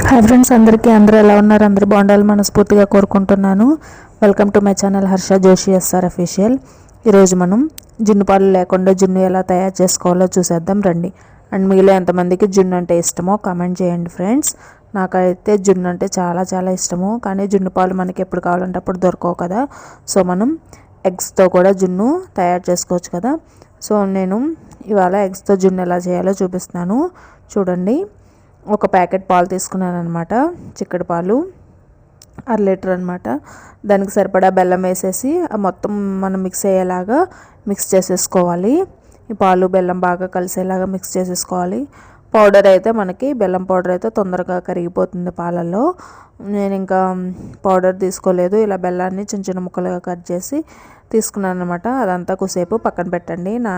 Hi friends, అందరూ ఎలా ఉన్నారు? అందరూ బాగుండాలని మనస్ఫూర్తిగా కోరుకుంటున్నాను. Welcome to my channel Harsha Joshi SR official. ఈరోజు మనం జున్ను పాలు లేకుండా జున్ను ఎలా తయారు చేసుకోవాలో చూసేద్దాం రండి. అండ్ మీలో ఎంతమందికి జున్ను అంటే ఇష్టమో కామెంట్ చేయండి ఫ్రెండ్స్. నాకైతే జున్ను అంటే చాలా చాలా ఇష్టము. కానీ జున్ను పాలు మనకి ఎప్పుడు కావాలంటే అప్పుడు దొరకవు కదా. సో మనం ఎగ్స్తో కూడా జున్ను తయారు చేసుకోవచ్చు కదా. సో నేను ఇవాళ ఎగ్స్తో జున్ను ఎలా చేయాలో చూపిస్తున్నాను. చూడండి, ఒక ప్యాకెట్ పాలు తీసుకున్నాను అనమాట. చిక్కడి పాలు 1/2 లీటర్ అనమాట. దానికి సరిపడా బెల్లం వేసేసి మొత్తం మనం మిక్స్ అయ్యేలాగా మిక్స్ చేసేసుకోవాలి. ఈ పాలు బెల్లం బాగా కలిసేలాగా మిక్స్ చేసేసుకోవాలి. పౌడర్ అయితే మనకి బెల్లం పౌడర్ అయితే తొందరగా కరిగిపోతుంది పాలల్లో. నేను ఇంకా పౌడర్ తీసుకోలేదు. ఇలా బెల్లాన్ని చిన్న చిన్న ముక్కలుగా కట్ చేసి తీసుకున్నాను అనమాట. అదంతా కొద్దిసేపు పక్కన పెట్టండి, నా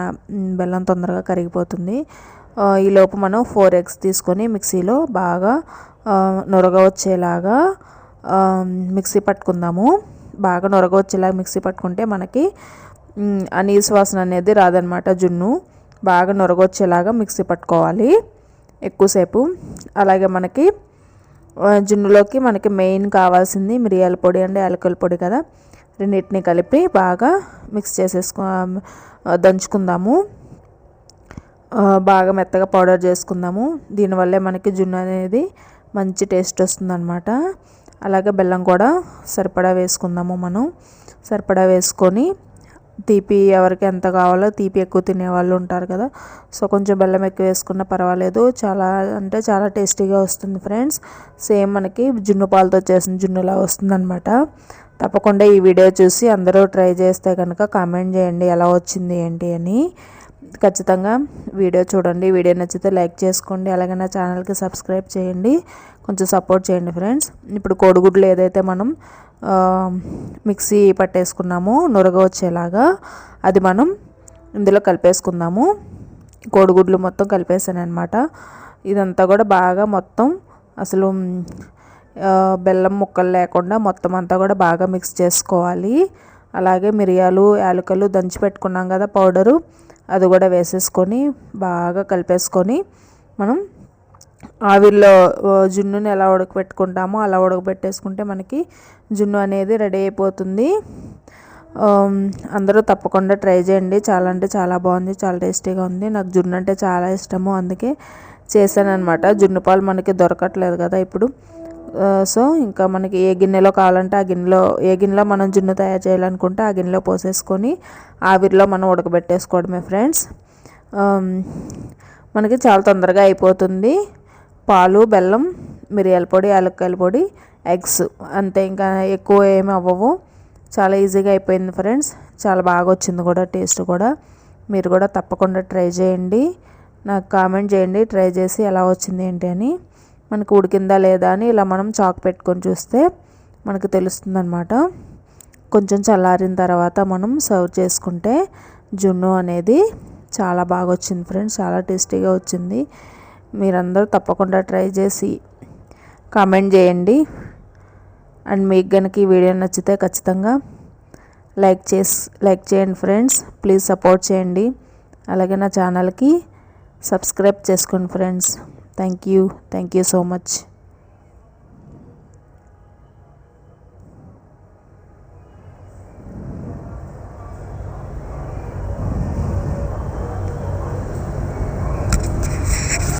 బెల్లం తొందరగా కరిగిపోతుంది. ఈలోపు మనం 4 ఎగ్స్ తీసుకొని మిక్సీలో బాగా నొరగ వచ్చేలాగా మిక్సీ పట్టుకుందాము. బాగా నొరగ వచ్చేలాగా మిక్సీ పట్టుకుంటే మనకి ఆ నీసు వాసన అనేది రాదనమాట. జున్ను బాగా నొరగ వచ్చేలాగా మిక్సీ పట్టుకోవాలి ఎక్కువసేపు. అలాగే మనకి జున్నులోకి మనకి మెయిన్ కావాల్సింది మిరియాల పొడి అండ్ యాలకుల పొడి కదా. రెండింటిని కలిపి బాగా మిక్స్ దంచుకుందాము. బాగా మెత్తగా పౌడర్ చేసుకుందాము. దీనివల్లే మనకి జున్ను అనేది మంచి టేస్ట్ వస్తుందన్నమాట. అలాగే బెల్లం కూడా సరిపడా వేసుకుందాము. మనం సరిపడా వేసుకొని తీపి ఎవరికి ఎంత కావాలో, తీపి ఎక్కువ తినేవాళ్ళు ఉంటారు కదా. సో కొంచెం బెల్లం ఎక్కువ వేసుకున్నా పర్వాలేదు. చాలా అంటే చాలా టేస్టీగా వస్తుంది ఫ్రెండ్స్. సేమ్ మనకి జున్ను పాలతో చేసిన జున్నులా వస్తుందన్నమాట. తప్పకుండా ఈ వీడియో చూసి అందరూ ట్రై చేస్తే కనుక కామెంట్ చేయండి ఎలా వచ్చింది ఏంటి అని. ఖచ్చితంగా వీడియో చూడండి. వీడియో నచ్చితే లైక్ చేసుకోండి. అలాగే నా ఛానల్కి సబ్స్క్రైబ్ చేయండి. కొంచెం సపోర్ట్ చేయండి ఫ్రెండ్స్. ఇప్పుడు కోడిగుడ్లు ఏదైతే మనం మిక్సీ పట్టేసుకున్నామో నురగ వచ్చేలాగా, అది మనం ఇందులో కలిపేసుకుందాము. కోడిగుడ్లు మొత్తం కలిపేసాను అనమాట. ఇదంతా కూడా బాగా మొత్తం అసలు బెల్లం ముక్కలు లేకుండా మొత్తం అంతా కూడా బాగా మిక్స్ చేసుకోవాలి. అలాగే మిరియాలు యాలకులు దంచి పెట్టుకున్నాం కదా పౌడరు, అది కూడా వేసేసుకొని బాగా కలిపేసుకొని మనం ఆవిరిలో జున్నుని ఎలా ఉడకబెట్టుకుంటామో అలా ఉడకబెట్టేసుకుంటే మనకి జున్ను అనేది రెడీ అయిపోతుంది. అందరూ తప్పకుండా ట్రై చేయండి. చాలా అంటే చాలా బాగుంది, చాలా టేస్టీగా ఉంది. నాకు జున్ను అంటే చాలా ఇష్టము, అందుకే చేశాను అనమాట. జున్ను పాలు మనకి దొరకట్లేదు కదా ఇప్పుడు. సో ఇంకా మనకి ఏ గిన్నెలో కావాలంటే ఆ గిన్నెలో, ఏ గిన్నెలో మనం జున్ను తయారు చేయాలనుకుంటే ఆ గిన్నెలో పోసేసుకొని ఆవిరిలో మనం ఉడకబెట్టేసుకోవడమే ఫ్రెండ్స్. మనకి చాలా తొందరగా అయిపోతుంది. పాలు, బెల్లం, మిరియాల పొడి, యాలక్కాయల పొడి, ఎగ్స్, అంతే. ఇంకా ఎక్కువ ఏమి అవ్వవు. చాలా ఈజీగా అయిపోయింది ఫ్రెండ్స్. చాలా బాగా వచ్చింది కూడా, టేస్ట్ కూడా. మీరు కూడా తప్పకుండా ట్రై చేయండి. నాకు కామెంట్ చేయండి ట్రై చేసి ఎలా వచ్చింది ఏంటి అని. మనకు ఉడికిందా లేదా అని ఇలా మనం చాక్ పెట్టుకొని చూస్తే మనకు తెలుస్తుందన్నమాట. కొంచెం చల్లారిన తర్వాత మనం సర్వ్ చేసుకుంటే జున్ను అనేది చాలా బాగా వచ్చింది ఫ్రెండ్స్. చాలా టేస్టీగా వచ్చింది. మీరందరూ తప్పకుండా ట్రై చేసి కామెంట్ చేయండి. అండ్ మీకు కనుక ఈ వీడియో నచ్చితే ఖచ్చితంగా లైక్ చేయండి ఫ్రెండ్స్. ప్లీజ్ సపోర్ట్ చేయండి. అలాగే నా ఛానల్కి సబ్స్క్రైబ్ చేసుకోండి friends. Thank you so much.